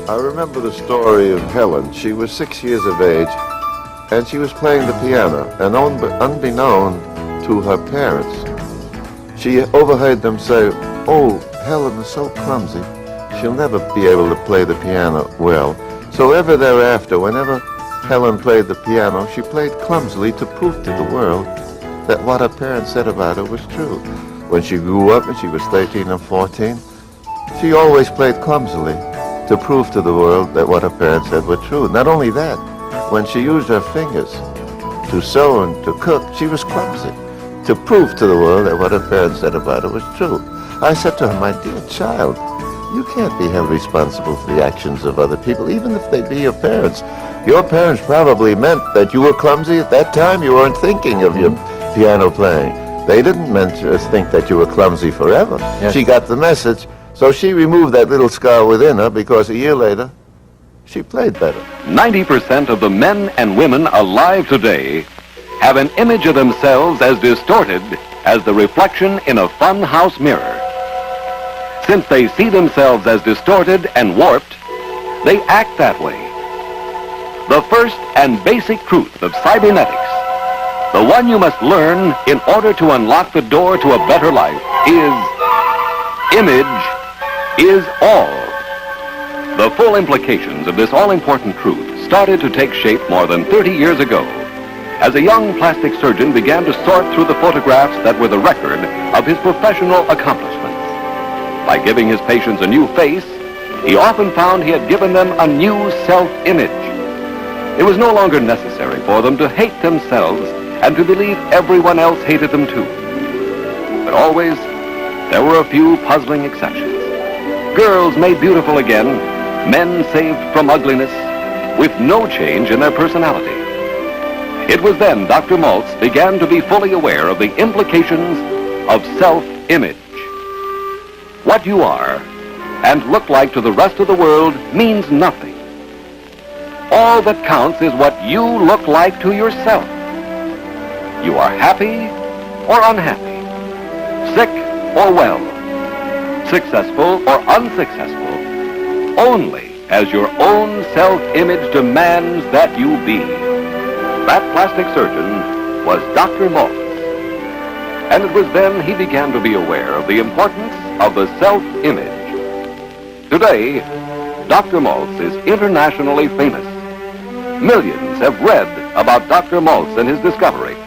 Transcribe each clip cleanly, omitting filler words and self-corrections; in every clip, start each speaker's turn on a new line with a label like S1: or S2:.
S1: I remember the story of Helen. She was 6 years of age, and she was playing the piano, and unbeknown to her parents, she overheard them say, "Oh, Helen is so clumsy. She'll never be able to play the piano well." So ever thereafter, whenever Helen played the piano, she played clumsily to prove to the world that what her parents said about her was true. When she grew up and she was 13 and 14, she always played clumsily to prove to the world that what her parents said were true. Not only that, when she used her fingers to sew and to cook, she was clumsy to prove to the world that what her parents said about her was true. I said to her, "My dear child, you can't be held responsible for the actions of other people, even if they be your parents. Your parents probably meant that you were clumsy at that time. You weren't thinking of your piano playing. They didn't meant to think that you were clumsy forever." Yes. She got the message, so she removed that little scar within her, because a year later, she played better.
S2: 90% of the men and women alive today have an image of themselves as distorted as the reflection in a fun house mirror. Since they see themselves as distorted and warped, they act that way. The first and basic truth of cybernetics, the one you must learn in order to unlock the door to a better life, is image is all. The full implications of this all-important truth started to take shape more than 30 years ago, as a young plastic surgeon began to sort through the photographs that were the record of his professional accomplishments. By giving his patients a new face, he often found he had given them a new self-image. It was no longer necessary for them to hate themselves and to believe everyone else hated them too. But always, there were a few puzzling exceptions. Girls made beautiful again, men saved from ugliness, with no change in their personality. It was then Dr. Maltz began to be fully aware of the implications of self-image. What you are and look like to the rest of the world means nothing. All that counts is what you look like to yourself. You are happy or unhappy, sick or well, successful or unsuccessful, only as your own self-image demands that you be. That plastic surgeon was Dr. Maltz. And it was then he began to be aware of the importance of the self-image. Today, Dr. Maltz is internationally famous. Millions have read about Dr. Maltz and his discovery,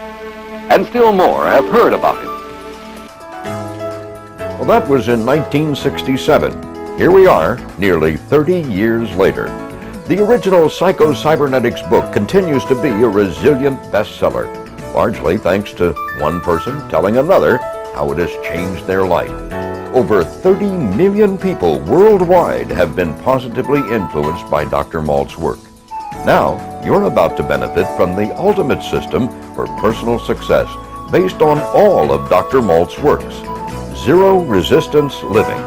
S2: and still more have heard about him.
S3: Well, that was in 1967. Here we are, nearly 30 years later. The original Psycho-Cybernetics book continues to be a resilient bestseller, largely thanks to one person telling another how it has changed their life. Over 30 million people worldwide have been positively influenced by Dr. Maltz's work. Now, you're about to benefit from the ultimate system for personal success based on all of Dr. Maltz's works, Zero Resistance Living.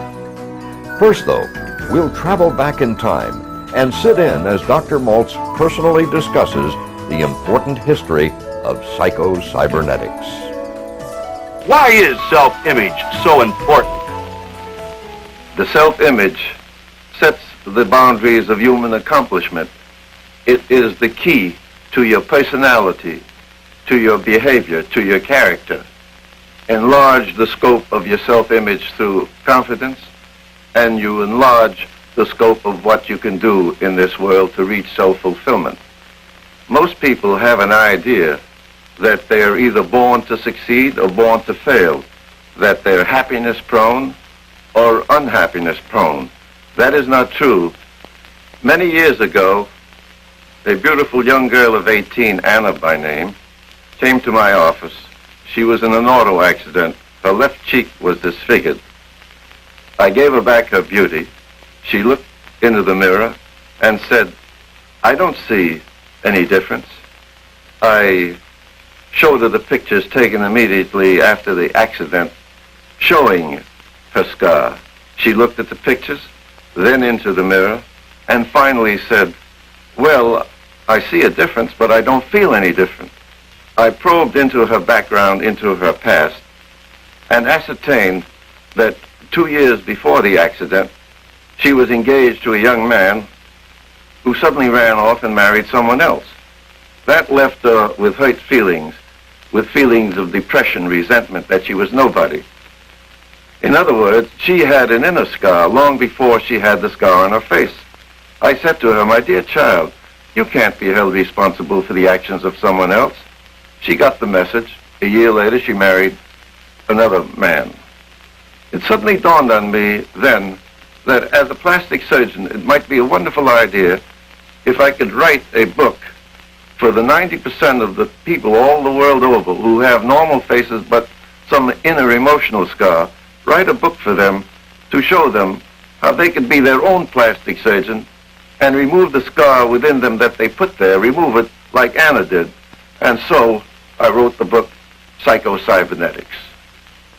S3: First, though, we'll travel back in time and sit in as Dr. Maltz personally discusses the important history of Psycho-Cybernetics.
S4: Why is self-image so important?
S1: The self-image sets the boundaries of human accomplishment. It is the key to your personality, to your behavior, to your character. Enlarge the scope of your self-image through confidence, and you enlarge the scope of what you can do in this world to reach self-fulfillment. Most people have an idea that they are either born to succeed or born to fail, that they're happiness prone or unhappiness prone. That is not true. Many years ago, a beautiful young girl of 18, Anna by name, came to my office. She was in an auto accident. Her left cheek was disfigured. I gave her back her beauty. She looked into the mirror and said, "I don't see any difference." I showed her the pictures taken immediately after the accident, showing her scar. She looked at the pictures, then into the mirror, and finally said, "Well, I see a difference, but I don't feel any different." I probed into her background, into her past, and ascertained that 2 years before the accident, she was engaged to a young man who suddenly ran off and married someone else. That left her with hurt feelings, with feelings of depression, resentment, that she was nobody. In other words, she had an inner scar long before she had the scar on her face. I said to her, "My dear child, you can't be held responsible for the actions of someone else." She got the message. A year later, she married another man. It suddenly dawned on me then that as a plastic surgeon, it might be a wonderful idea if I could write a book for the 90% of the people all the world over who have normal faces but some inner emotional scar, write a book for them to show them how they could be their own plastic surgeon and remove the scar within them that they put there, remove it like Anna did. And so I wrote the book Psycho-Cybernetics.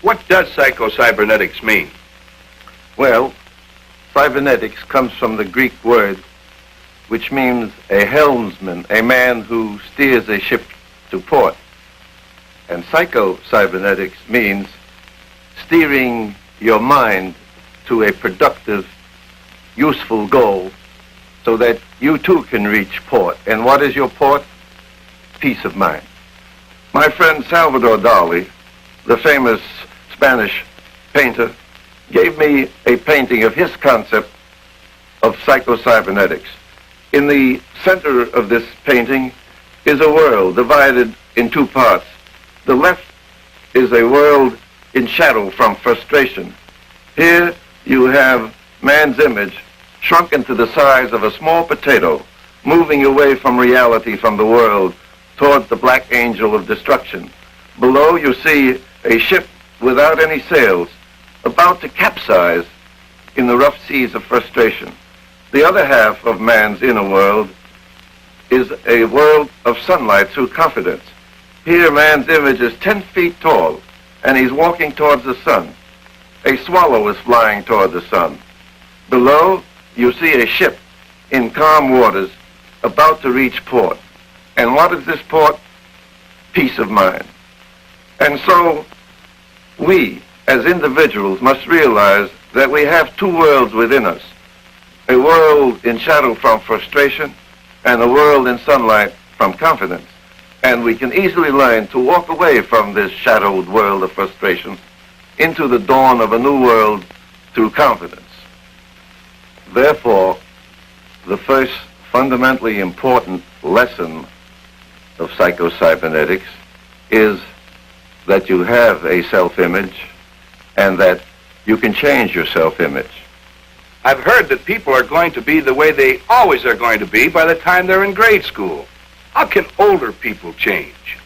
S4: What does Psycho-Cybernetics mean?
S1: Well, cybernetics comes from the Greek word which means a helmsman, a man who steers a ship to port. And Psycho-Cybernetics means steering your mind to a productive, useful goal so that you too can reach port. And what is your port? Peace of mind. My friend Salvador Dali, the famous Spanish painter, gave me a painting of his concept of Psycho-Cybernetics. In the center of this painting is a world divided in two parts. The left is a world in shadow from frustration. Here you have man's image shrunken to the size of a small potato, moving away from reality, from the world, towards the black angel of destruction. Below you see a ship without any sails, about to capsize in the rough seas of frustration. The other half of man's inner world is a world of sunlight through confidence. Here man's image is 10 feet tall, and he's walking towards the sun. A swallow is flying toward the sun. Below, you see a ship in calm waters about to reach port. And what is this port? Peace of mind. And so we, as individuals, must realize that we have two worlds within us. A world in shadow from frustration and a world in sunlight from confidence. And we can easily learn to walk away from this shadowed world of frustration into the dawn of a new world through confidence. Therefore, the first fundamentally important lesson of Psycho-Cybernetics is that you have a self-image and that you can change your self-image.
S4: I've heard that people are going to be the way they always are going to be by the time they're in grade school. How can older people change?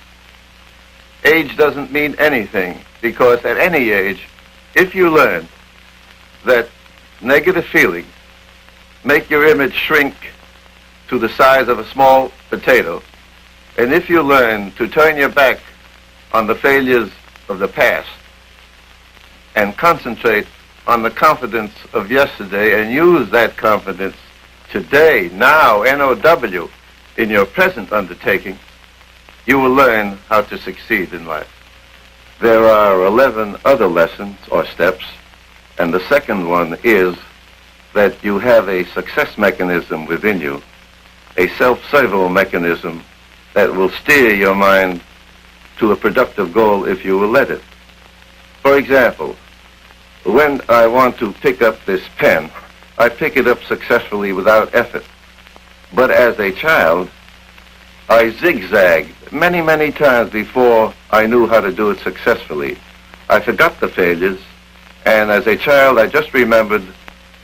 S1: Age doesn't mean anything, because at any age, if you learn that negative feelings make your image shrink to the size of a small potato, and if you learn to turn your back on the failures of the past and concentrate on the confidence of yesterday and use that confidence today, now, N-O-W, in your present undertaking, you will learn how to succeed in life. There are 11 other lessons or steps, and the second one is that you have a success mechanism within you, a self-servo mechanism that will steer your mind to a productive goal if you will let it. For example, when I want to pick up this pen, I pick it up successfully without effort. But as a child, I zigzagged many, many times before I knew how to do it successfully. I forgot the failures, and as a child, I just remembered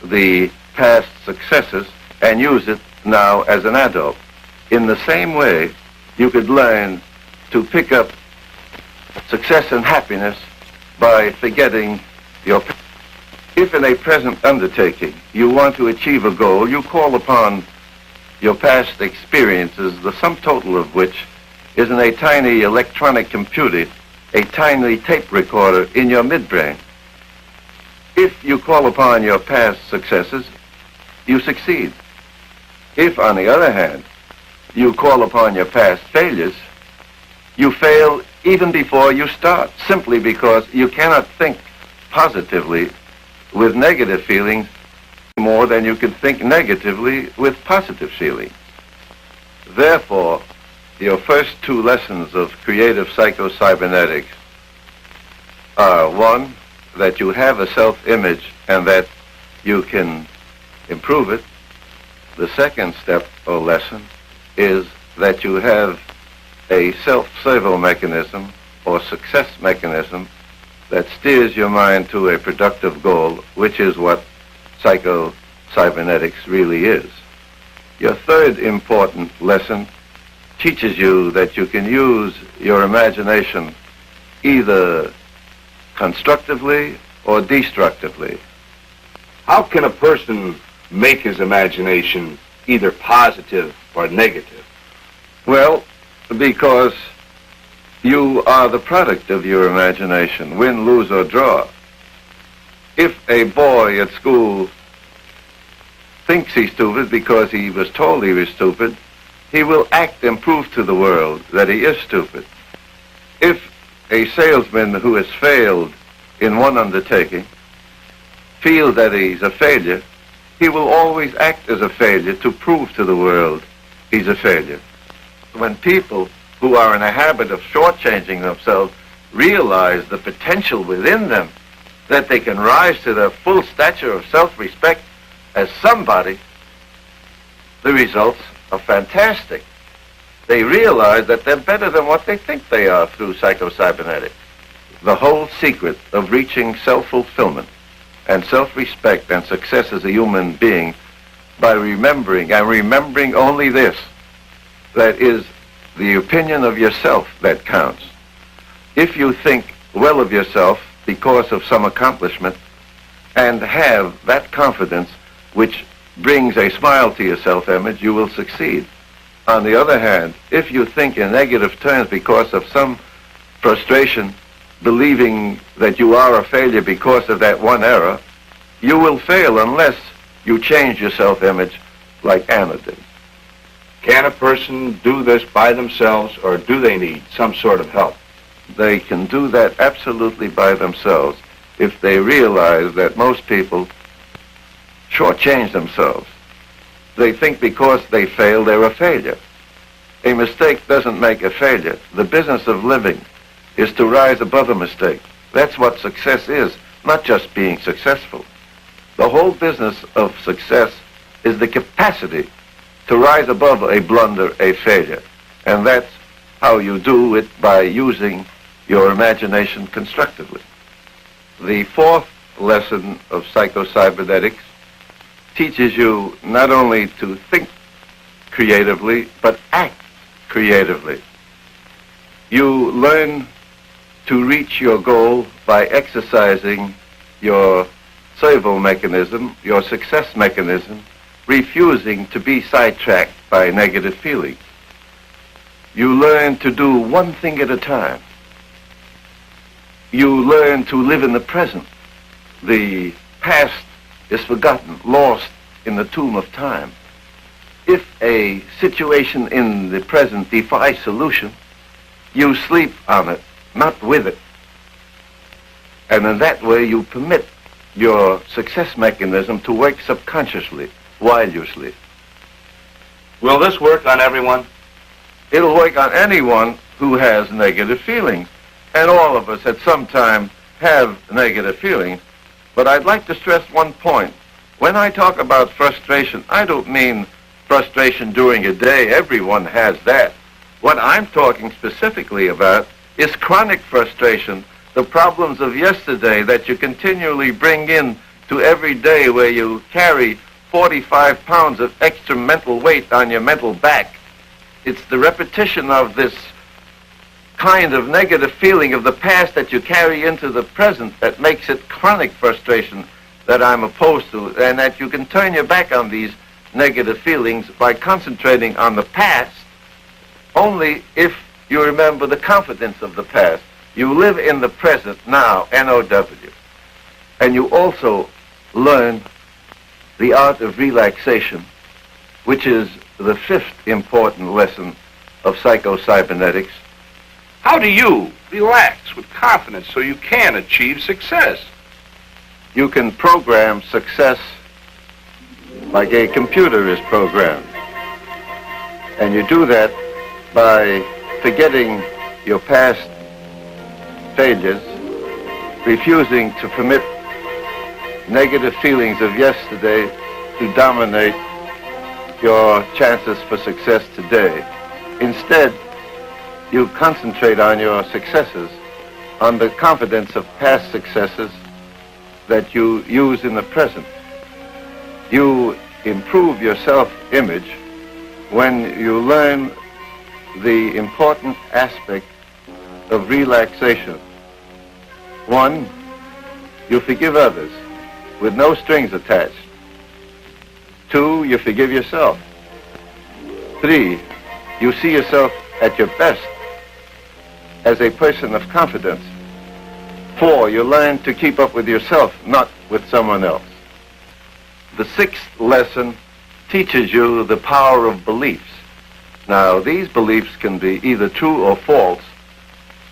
S1: the past successes and use it now as an adult. In the same way, you could learn to pick up success and happiness by forgetting your past. If in a present undertaking you want to achieve a goal, you call upon your past experiences, the sum total of which is in a tiny electronic computer, a tiny tape recorder in your midbrain. If you call upon your past successes, you succeed. If, on the other hand, you call upon your past failures, you fail even before you start, simply because you cannot think positively with negative feelings more than you can think negatively with positive feelings. Therefore, your first two lessons of creative psycho-cybernetics are, one, that you have a self-image and that you can improve it. The second step or lesson is that you have a self-servo mechanism or success mechanism that steers your mind to a productive goal, which is what psycho-cybernetics really is. Your third important lesson teaches you that you can use your imagination either constructively or destructively.
S4: How can a person make his imagination either positive or negative?
S1: Well, because you are the product of your imagination, win, lose, or draw. If a boy at school thinks he's stupid because he was told he was stupid, he will act and prove to the world that he is stupid. If a salesman who has failed in one undertaking feels that he's a failure, he will always act as a failure to prove to the world he's a failure. When people who are in a habit of shortchanging themselves realize the potential within them, that they can rise to their full stature of self-respect as somebody, the results are fantastic. They realize that they're better than what they think they are through psycho-cybernetics. The whole secret of reaching self-fulfillment and self-respect and success as a human being by remembering, and remembering only this, that is the opinion of yourself that counts. If you think well of yourself because of some accomplishment and have that confidence which brings a smile to your self-image, you will succeed. On the other hand, if you think in negative terms because of some frustration, believing that you are a failure because of that one error, you will fail unless you change your self-image like Anna did.
S4: Can a person do this by themselves, or do they need some sort of help?
S1: They can do that absolutely by themselves if they realize that most people shortchange themselves. They think because they fail, they're a failure. A mistake doesn't make a failure. The business of living is to rise above a mistake. That's what success is, not just being successful. The whole business of success is the capacity to rise above a blunder, a failure. And that's how you do it, by using your imagination constructively. The fourth lesson of psycho-cybernetics teaches you not only to think creatively, but act creatively. You learn to reach your goal by exercising your servo mechanism, your success mechanism, refusing to be sidetracked by negative feelings. You learn to do one thing at a time. You learn to live in the present. The past is forgotten, lost in the tomb of time. If a situation in the present defies solution, you sleep on it, not with it. And in that way you permit your success mechanism to work subconsciously while you sleep.
S4: Will this work on everyone?
S1: It'll work on anyone who has negative feelings. And all of us at some time have negative feelings. But I'd like to stress one point. When I talk about frustration, I don't mean frustration during a day. Everyone has that. What I'm talking specifically about is chronic frustration, the problems of yesterday that you continually bring in to every day, where you carry 45 pounds of extra mental weight on your mental back. It's the repetition of this kind of negative feeling of the past that you carry into the present that makes it chronic frustration that I'm opposed to, and that you can turn your back on these negative feelings by concentrating on the past only if you remember the confidence of the past. You live in the present now, N-O-W. And you also learn the art of relaxation, which is the fifth important lesson of psycho-cybernetics.
S4: How do you relax with confidence so you can achieve success?
S1: You can program success like a computer is programmed. And you do that by forgetting your past failures, refusing to permit negative feelings of yesterday to dominate your chances for success today. Instead, you concentrate on your successes, on the confidence of past successes that you use in the present. You improve your self-image when you learn the important aspect of relaxation. One, you forgive others with no strings attached. Two, you forgive yourself. Three, you see yourself at your best as a person of confidence. Four, you learn to keep up with yourself, not with someone else. The sixth lesson teaches you the power of beliefs. Now, these beliefs can be either true or false,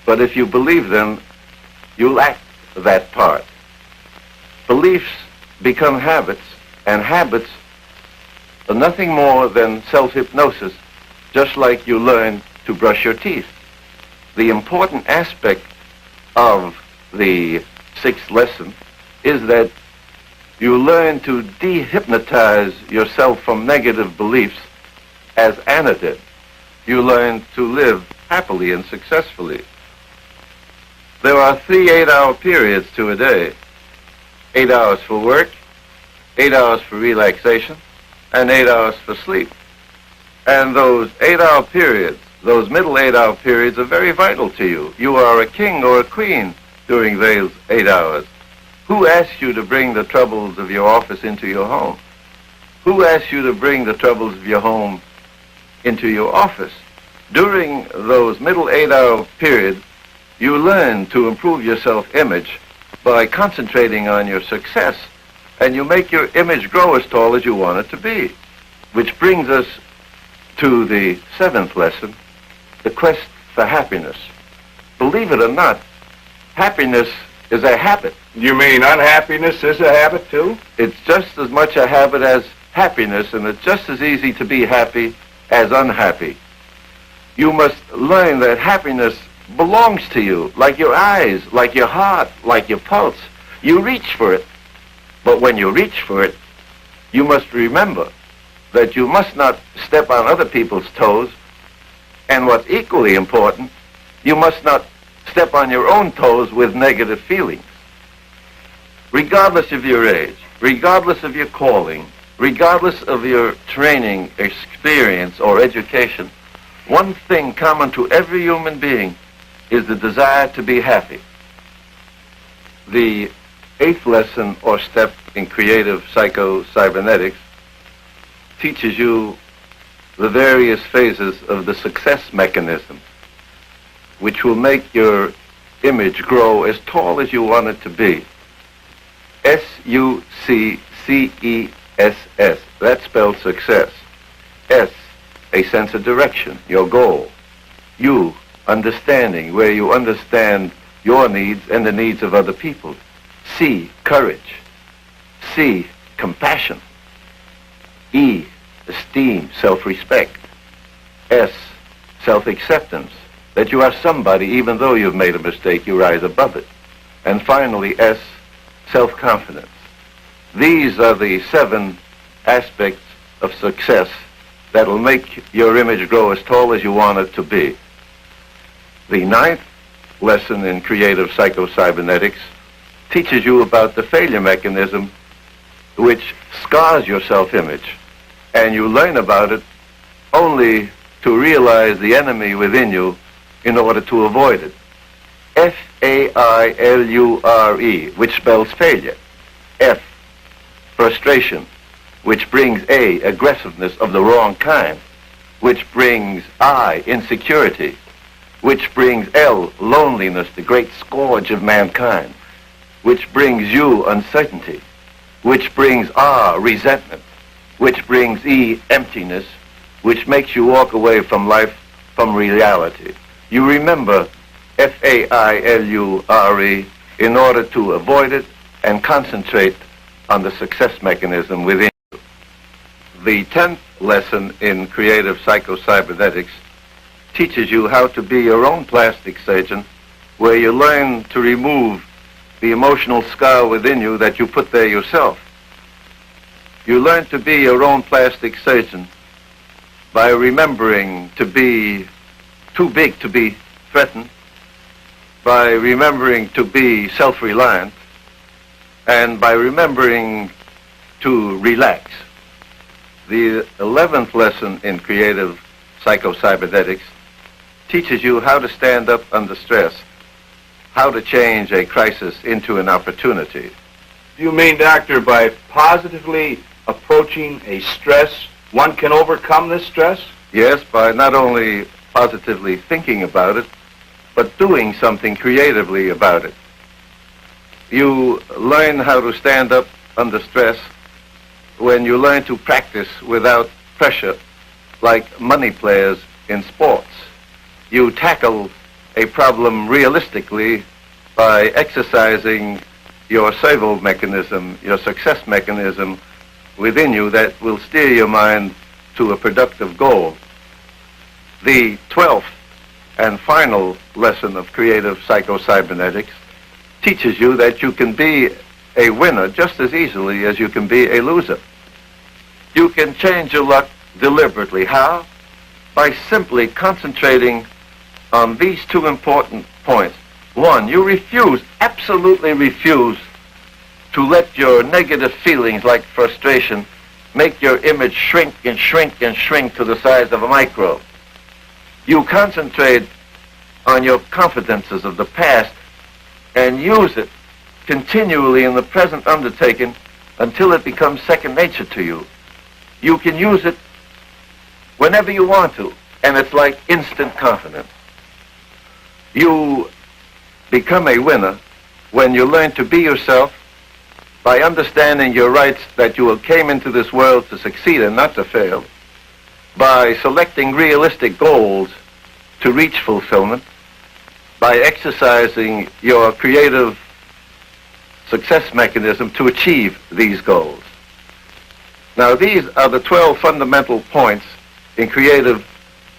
S1: but if you believe them, you'll act that part. Beliefs become habits, and habits are nothing more than self-hypnosis, just like you learn to brush your teeth. The important aspect of the sixth lesson is that you learn to dehypnotize yourself from negative beliefs as Anna did. You learn to live happily and successfully. There are 3 8-hour periods to a day. 8 hours for work, 8 hours for relaxation, and 8 hours for sleep. And those 8-hour periods, those middle 8-hour periods are very vital to you. You are a king or a queen during those 8 hours. Who asked you to bring the troubles of your office into your home? Who asked you to bring the troubles of your home into your office? During those middle 8-hour periods, you learn to improve your self-image by concentrating on your success, and you make your image grow as tall as you want it to be. Which brings us to the 7th lesson, the quest for happiness. Believe it or not, happiness is a habit.
S4: You mean unhappiness is a habit too?
S1: It's just as much a habit as happiness, and it's just as easy to be happy as unhappy. You must learn that happiness belongs to you, like your eyes, like your heart, like your pulse. You reach for it. But when you reach for it, you must remember that you must not step on other people's toes, and what's equally important, you must not step on your own toes with negative feelings. Regardless of your age, regardless of your calling, regardless of your training, experience, or education, one thing common to every human being is the desire to be happy. The 8th lesson or step in creative Psycho-Cybernetics teaches you the various phases of the success mechanism, which will make your image grow as tall as you want it to be. S-U-C-C-E-S-S. That spells success. S, a sense of direction, your goal. U, understanding, where you understand your needs and the needs of other people. C, courage. C, compassion. E, esteem, self-respect. S, self-acceptance, that you are somebody even though you've made a mistake, you rise above it. And finally, S, self-confidence. These are the 7 aspects of success that will make your image grow as tall as you want it to be. The 9th lesson in creative Psycho-Cybernetics teaches you about the failure mechanism which scars your self-image, and you learn about it only to realize the enemy within you in order to avoid it. F-A-I-L-U-R-E, which spells failure. F, frustration, which brings A, aggressiveness of the wrong kind, which brings I, insecurity, which brings L, loneliness, the great scourge of mankind, which brings U, uncertainty, which brings R, resentment, which brings E, emptiness, which makes you walk away from life, from reality. You remember F-A-I-L-U-R-E in order to avoid it and concentrate on the success mechanism within you. The 10th lesson in creative psycho-cybernetics teaches you how to be your own plastic surgeon, where you learn to remove the emotional scar within you that you put there yourself. You learn to be your own plastic surgeon by remembering to be too big to be threatened, by remembering to be self-reliant, and by remembering to relax. The 11th lesson in creative psycho-cybernetics teaches you how to stand up under stress, how to change a crisis into an opportunity.
S4: Do you mean, Doctor, by positively approaching a stress, one can overcome this stress?
S1: Yes, by not only positively thinking about it, but doing something creatively about it. You learn how to stand up under stress when you learn to practice without pressure, like money players in sports. You tackle a problem realistically by exercising your servo mechanism, your success mechanism within you that will steer your mind to a productive goal. The 12th and final lesson of creative psycho-cybernetics teaches you that you can be a winner just as easily as you can be a loser. You can change your luck deliberately. How? By simply concentrating on these two important points. One, you refuse, absolutely refuse, to let your negative feelings like frustration make your image shrink and shrink and shrink to the size of a microbe. You concentrate on your confidences of the past and use it continually in the present undertaking until it becomes second nature to you. You can use it whenever you want to, and it's like instant confidence. You become a winner when you learn to be yourself by understanding your rights that you came into this world to succeed and not to fail, by selecting realistic goals to reach fulfillment, by exercising your creative success mechanism to achieve these goals. Now, these are the 12 fundamental points in creative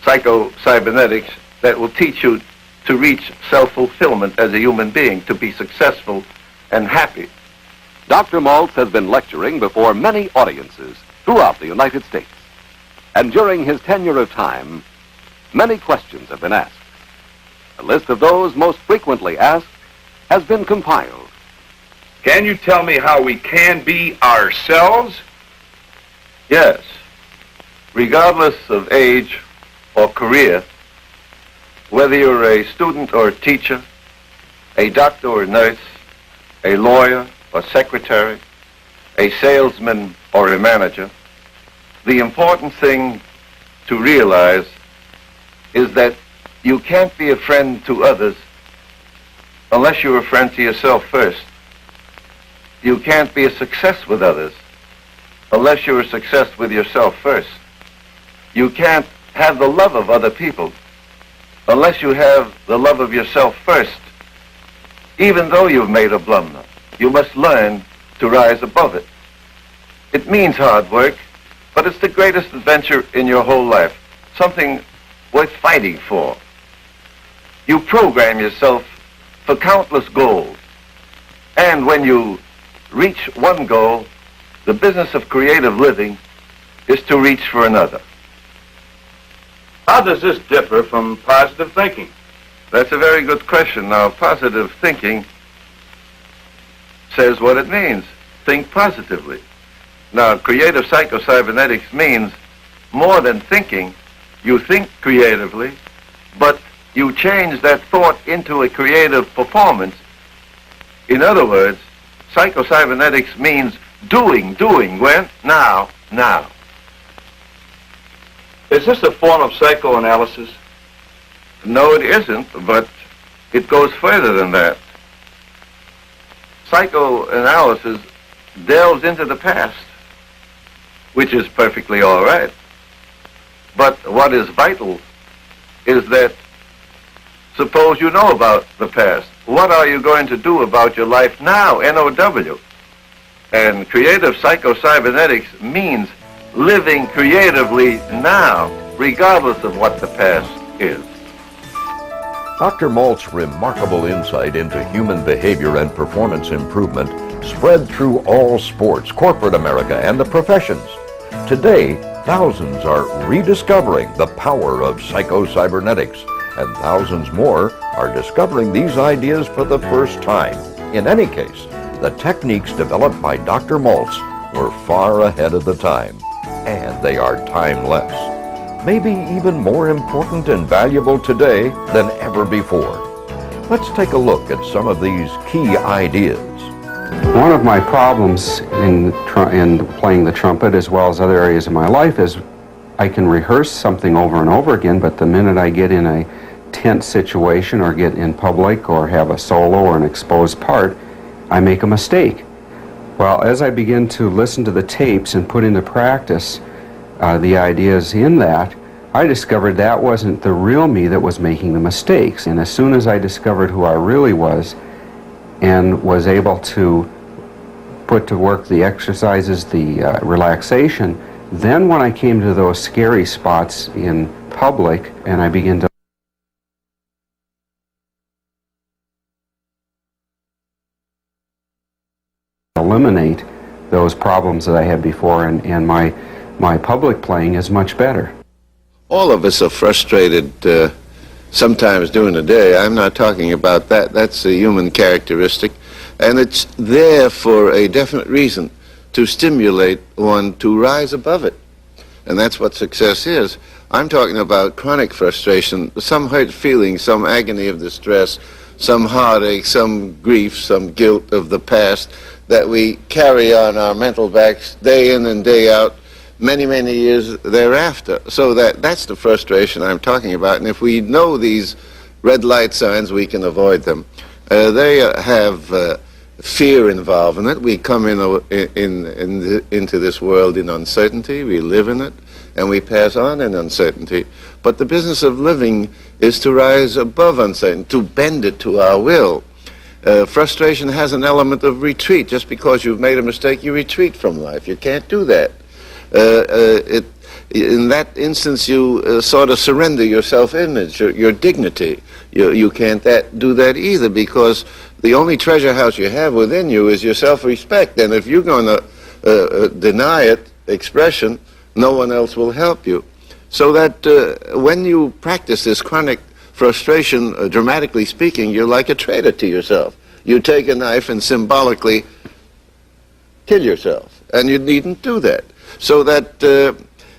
S1: psycho-cybernetics that will teach you to reach self-fulfillment as a human being, to be successful and happy.
S2: Dr. Maltz has been lecturing before many audiences throughout the United States. And during his tenure of time, many questions have been asked. A list of those most frequently asked has been compiled.
S4: Can you tell me how we can be ourselves?
S1: Yes. Regardless of age or career, whether you're a student or a teacher, a doctor or nurse, a lawyer or secretary, a salesman or a manager, the important thing to realize is that you can't be a friend to others unless you're a friend to yourself first. You can't be a success with others unless you're a success with yourself first. You can't have the love of other people unless you have the love of yourself first. Even though you've made a blunder, you must learn to rise above it. It means hard work, but it's the greatest adventure in your whole life, something worth fighting for. You program yourself for countless goals, and when you reach one goal, the business of creative living is to reach for another.
S4: How does this differ from positive thinking?
S1: That's a very good question. Now, positive thinking says what it means. Think positively. Now, creative psycho-cybernetics means more than thinking. You think creatively, but you change that thought into a creative performance. In other words, psycho-cybernetics means doing. When? Now.
S4: Is this a form of psychoanalysis?
S1: No, it isn't, but it goes further than that. Psychoanalysis delves into the past, which is perfectly all right. But what is vital is that suppose you know about the past. What are you going to do about your life now, N-O-W? And creative psycho-cybernetics means living creatively now, regardless of what the past is.
S3: Dr. Maltz's remarkable insight into human behavior and performance improvement spread through all sports, corporate America, and the professions. Today, thousands are rediscovering the power of Psycho-Cybernetics, and thousands more are discovering these ideas for the first time. In any case, the techniques developed by Dr. Maltz were far ahead of the time, and they are timeless. Maybe even more important and valuable today than ever before. Let's take a look at some of these key ideas.
S5: One of my problems in playing the trumpet, as well as other areas of my life, is I can rehearse something over and over again, but the minute I get in a tense situation or get in public or have a solo or an exposed part, I make a mistake. Well, as I begin to listen to the tapes and put into practice the ideas in that, I discovered that wasn't the real me that was making the mistakes. And as soon as I discovered who I really was and was able to put to work the exercises, the relaxation, then when I came to those scary spots in public and I began to eliminate those problems that I had before, and my public playing is much better.
S1: All of us are frustrated sometimes during the day. I'm not talking about that. That's a human characteristic. And it's there for a definite reason, to stimulate one to rise above it. And that's what success is. I'm talking about chronic frustration, some hurt feeling, some agony of distress, some heartache, some grief, some guilt of the past that we carry on our mental backs day in and day out, many, many years thereafter. So that's the frustration I'm talking about. And if we know these red light signs, we can avoid them. They have fear involved in it. We come into this world in uncertainty. We live in it, and we pass on in uncertainty. But the business of living is to rise above uncertainty, to bend it to our will. Frustration has an element of retreat. Just because you've made a mistake, you retreat from life. You can't do that. In that instance, you sort of surrender your self-image, your dignity. You can't do that either, because the only treasure house you have within you is your self-respect. And if you're going to deny it expression, no one else will help you. So that when you practice this chronic frustration, dramatically speaking, you're like a traitor to yourself. You take a knife and symbolically kill yourself, and you needn't do that. So that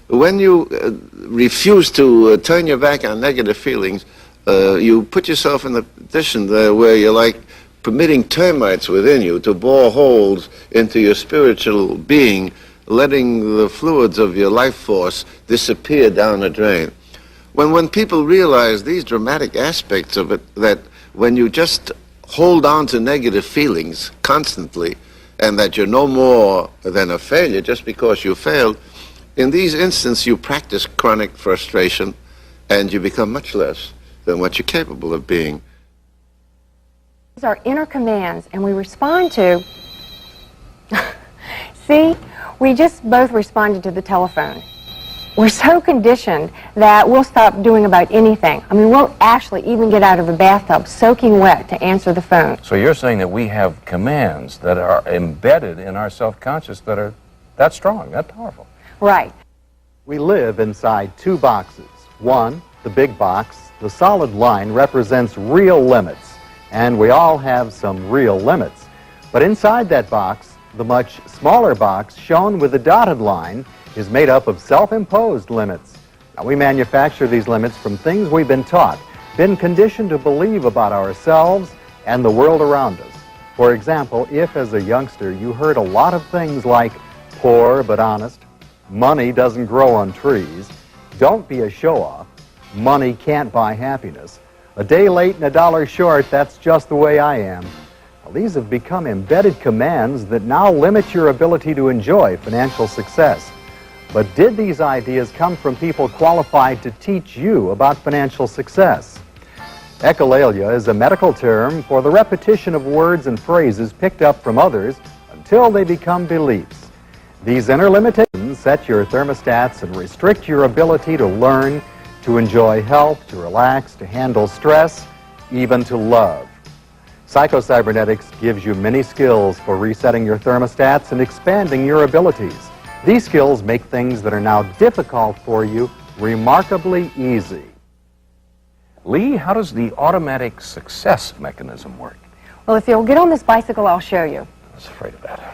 S1: when you refuse to turn your back on negative feelings, you put yourself in the position where you're like permitting termites within you to bore holes into your spiritual being, letting the fluids of your life force disappear down the drain. When people realize these dramatic aspects of it, that when you just hold on to negative feelings constantly, and that you're no more than a failure just because you failed, in these instances you practice chronic frustration and you become much less than what you're capable of being.
S6: These are inner commands, and we respond to... See, we just both responded to the telephone. We're so conditioned that we'll stop doing about anything. I mean, we'll actually even get out of the bathtub soaking wet to answer the phone.
S7: So you're saying that we have commands that are embedded in our self-conscious that are that strong, that powerful.
S6: Right.
S8: We live inside two boxes. One, the big box, the solid line represents real limits, and we all have some real limits. But inside that box, the much smaller box shown with the dotted line is made up of self-imposed limits. Now, we manufacture these limits from things we've been taught, been conditioned to believe about ourselves and the world around us. For example, if as a youngster you heard a lot of things like poor but honest, money doesn't grow on trees, don't be a show-off, money can't buy happiness, a day late and a dollar short, that's just the way I am. Well, these have become embedded commands that now limit your ability to enjoy financial success. But did these ideas come from people qualified to teach you about financial success? Echolalia is a medical term for the repetition of words and phrases picked up from others until they become beliefs. These inner limitations set your thermostats and restrict your ability to learn, to enjoy health, to relax, to handle stress, even to love. Psycho-Cybernetics gives you many skills for resetting your thermostats and expanding your abilities. These skills make things that are now difficult for you remarkably easy.
S7: Lee, how does the automatic success mechanism work?
S6: Well, if you'll get on this bicycle, I'll show you.
S7: I was afraid of that.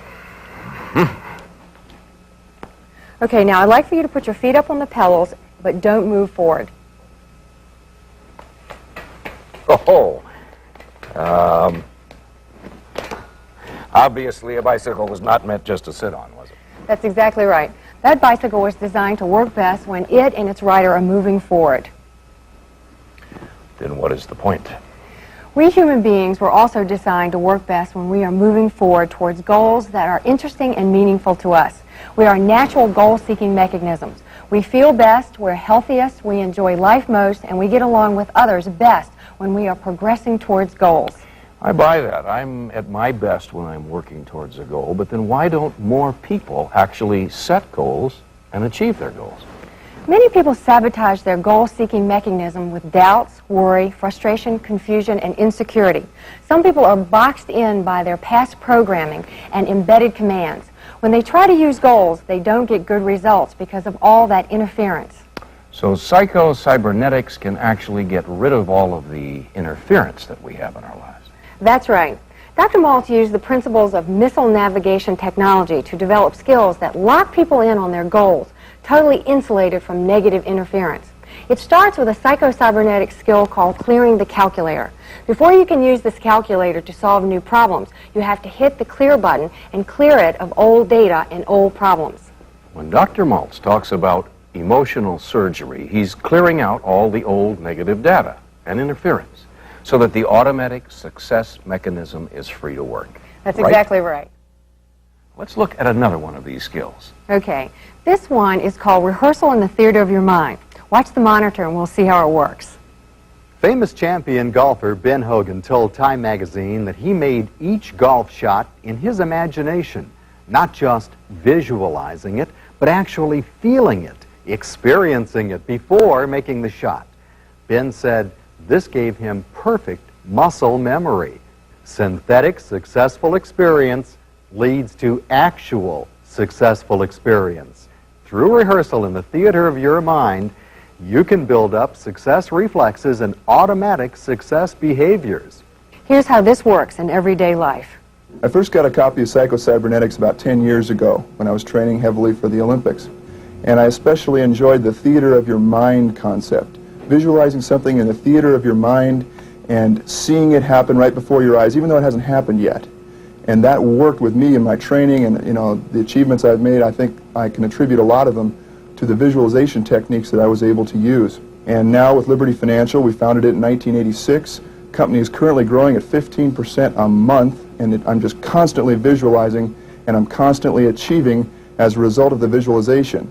S6: Okay, now I'd like for you to put your feet up on the pedals, but don't move forward.
S7: Oh, obviously a bicycle was not meant just to sit on, was it?
S6: That's exactly right. That bicycle was designed to work best when it and its rider are moving forward.
S7: Then what is the point?
S6: We human beings were also designed to work best when we are moving forward towards goals that are interesting and meaningful to us. We are natural goal-seeking mechanisms. We feel best, we're healthiest, we enjoy life most, and we get along with others best when we are progressing towards goals.
S7: I buy that. I'm at my best when I'm working towards a goal, but then why don't more people actually set goals and achieve their goals?
S6: Many people sabotage their goal-seeking mechanism with doubts, worry, frustration, confusion, and insecurity. Some people are boxed in by their past programming and embedded commands. When they try to use goals, they don't get good results because of all that interference.
S7: So Psycho-Cybernetics can actually get rid of all of the interference that we have in our lives.
S6: That's right. Dr. Maltz used the principles of missile navigation technology to develop skills that lock people in on their goals, totally insulated from negative interference. It starts with a psycho-cybernetic skill called clearing the calculator. Before you can use this calculator to solve new problems, you have to hit the clear button and clear it of old data and old problems.
S7: When Dr. Maltz talks about emotional surgery, he's clearing out all the old negative data and interference so that the automatic success mechanism is free to work.
S6: That's exactly right.
S7: Let's look at another one of these skills.
S6: Okay. This one is called rehearsal in the theater of your mind. Watch the monitor and we'll see how it works.
S8: Famous champion golfer Ben Hogan told Time magazine that he made each golf shot in his imagination, not just visualizing it, but actually feeling it, experiencing it before making the shot. Ben said this gave him perfect muscle memory. Synthetic successful experience leads to actual successful experience. Through rehearsal in the theater of your mind, you can build up success reflexes and automatic success behaviors.
S6: Here's how this works in everyday life.
S9: I first got a copy of Psycho-Cybernetics about 10 years ago when I was training heavily for the Olympics. And I especially enjoyed the theater of your mind concept. Visualizing something in the theater of your mind and seeing it happen right before your eyes, even though it hasn't happened yet. And that worked with me in my training, and the achievements I've made, I think I can attribute a lot of them to the visualization techniques that I was able to use. And now with Liberty Financial, we founded it in 1986. The company is currently growing at 15% a month, and I'm just constantly visualizing, and I'm constantly achieving as a result of the visualization.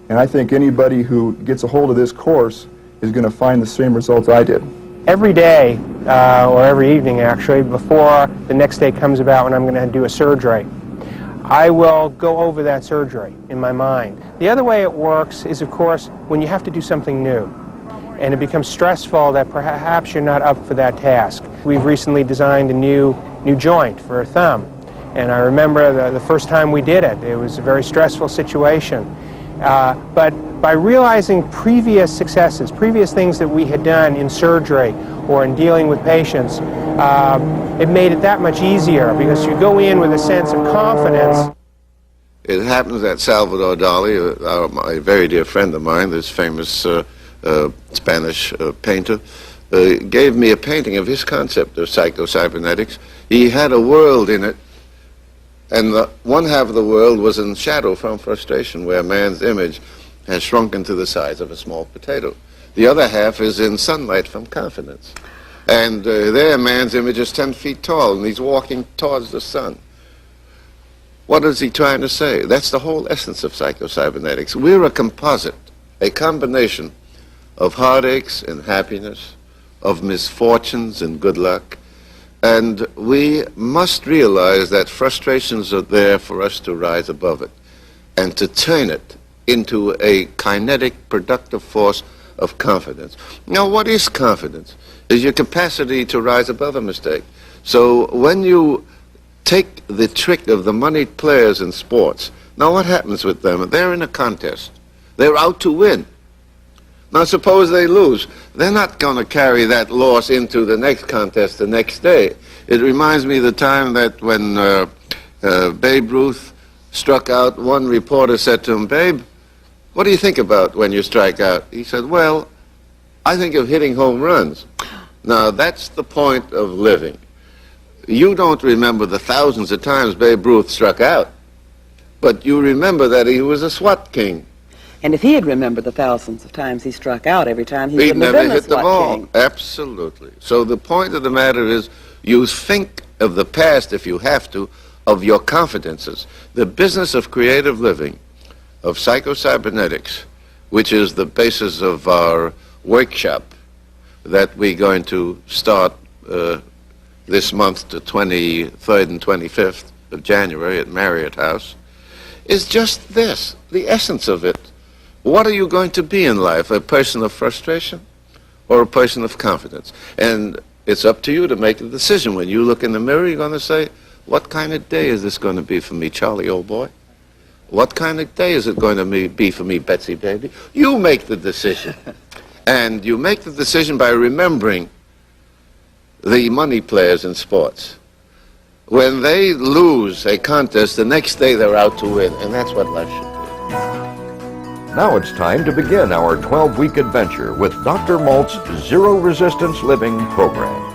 S9: And I think anybody who gets a hold of this course is going to find the same results I did.
S10: Every day, or every evening actually, before the next day comes about when I'm going to do a surgery, I will go over that surgery in my mind. The other way it works is, of course, when you have to do something new and it becomes stressful that perhaps you're not up for that task. We've recently designed a new joint for a thumb, and I remember the first time we did it. It was a very stressful situation. But by realizing previous successes, previous things that we had done in surgery or in dealing with patients, it made it that much easier because you go in with a sense of confidence.
S1: It happens that Salvador Dali, a very dear friend of mine, this famous Spanish painter, gave me a painting of his concept of psycho-cybernetics. He had a world in it, and one half of the world was in shadow from frustration, where man's image has shrunken to the size of a small potato. The other half is in sunlight from confidence. And there man's image is 10 feet tall, and he's walking towards the sun. What is he trying to say? That's the whole essence of psycho-cybernetics. We're a composite, a combination of heartaches and happiness, of misfortunes and good luck. And we must realize that frustrations are there for us to rise above it. and to turn it into a kinetic, productive force of confidence. Now, what is confidence? Is your capacity to rise above a mistake. So when you take the trick of the moneyed players in sports, now what happens with them? They're in a contest. They're out to win. Now suppose they lose. They're not going to carry that loss into the next contest the next day. It reminds me of the time that when Babe Ruth struck out, one reporter said to him, "Babe, what do you think about when you strike out?" He said, "Well, I think of hitting home runs." Now that's the point of living. You don't remember the thousands of times Babe Ruth struck out, but you remember that he was a SWAT king.
S11: And if he had remembered the thousands of times he struck out every time, he
S1: He'd
S11: wouldn't have
S1: never
S11: been
S1: hit
S11: the
S1: the
S11: SWAT
S1: ball.
S11: king.
S1: Absolutely. So the point of the matter is, you think of the past, if you have to, of your confidences. The business of creative living, of Psycho-Cybernetics, which is the basis of our workshop that we're going to start this month, the 23rd and 25th of January at Marriott House, is just this, the essence of it. What are you going to be in life, a person of frustration or a person of confidence? And it's up to you to make the decision. When you look in the mirror, you're going to say, what kind of day is this going to be for me, Charlie, old boy? What kind of day is it going to be for me, Betsy, baby? You make the decision. And you make the decision by remembering the money players in sports. When they lose a contest, the next day they're out to win, and that's what life should be.
S3: Now it's time to begin our 12-week adventure with Dr. Maltz's Zero Resistance Living program.